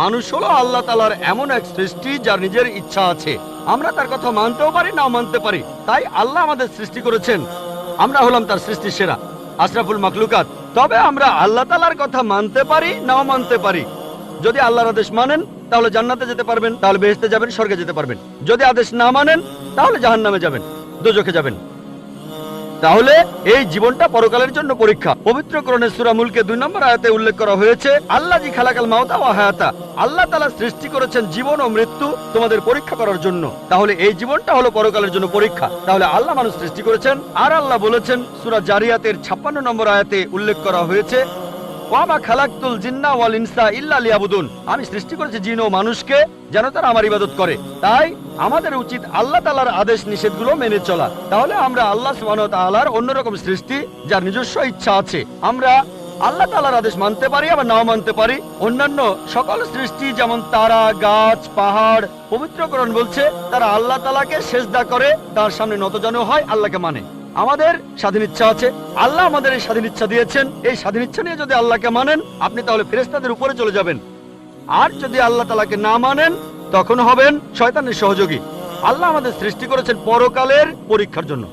মানুষ হলো আল্লাহ তাআলার এমন এক সৃষ্টি যার নিজের ইচ্ছা আছে। আমরা তার কথা মানতেও পারি নাও মানতে পারি। তাই আল্লাহ আমাদের সৃষ্টি করেছেন, আমরা হলাম তার সৃষ্টির সেরা, আশরাফুল মাখলুকাত। তবে আমরা আল্লাহ তাআলার কথা মানতে পারি নাও মানতে পারি। যদি আল্লাহর আদেশ মানেন তাহলে জান্নাতে যেতে পারবেন, তাহলে বেহেশতে যাবেন, স্বর্গে যেতে পারবেন। যদি আদেশ না মানেন তাহলে জাহান্নামে যাবেন, দোজখে যাবেন। তাহলে এই জীবনটা পরকালের জন্য পরীক্ষা। পবিত্র কোরআনের সূরা মুলকে 2 নম্বর আয়াতে উল্লেখ করা হয়েছে, আল্লাযী খালাকাল মাউতা ওয়া হায়াতা, আল্লাহ তাআলা সৃষ্টি করেছেন জীবন ও মৃত্যু তোমাদের পরীক্ষা করার জন্য। তাহলে এই জীবনটা হলো পরকালের জন্য পরীক্ষা। তাহলে আল্লাহ মানুষ সৃষ্টি করেছেন। আর আল্লাহ বলেছেন সূরা জারিয়াতের 56 নম্বর আয়াতে উল্লেখ করা হয়েছে, ওয়ামা খালাকতুল জিন্না ওয়াল ইনসা ইল্লা লিয়াবুদুন, আমি সৃষ্টি করেছি জিন ও মানুষকে যেন তারা আমার ইবাদত করে। তাই আমাদের উচিত আল্লাহ তাআলার আদেশ নিষেধগুলো মেনে চলা। তাহলে আমরা আল্লাহ সুবহানাহু ওয়া তাআলার অন্যরকম সৃষ্টি যার নিজস্ব ইচ্ছা আছে, আমরা আল্লাহ তাআলার আদেশ মানতে পারি আবার নাও মানতে পারি। অন্যান্য সকল সৃষ্টি যেমন তারা, গাছ, পাহাড়, পবিত্র কোরআন বলছে তারা আল্লাহ তাআলাকে সেজদা করে, তার সামনে নতজানু হয়, আল্লাহকে মানে। আমাদের স্বাধীন ইচ্ছা আছে, আল্লাহ আমাদের এই স্বাধীন ইচ্ছা দিয়েছেন। এই স্বাধীন ইচ্ছা নিয়ে যদি আল্লাহকে মানেন আপনি তাহলে ফেরেশতাদের উপরে চলে যাবেন। আর যদি আল্লাহ তাআলাকে না মানেন তখন হবেন শয়তানের সহযোগী। আল্লাহ আমাদের সৃষ্টি করেছেন পরকালের পরীক্ষার জন্য।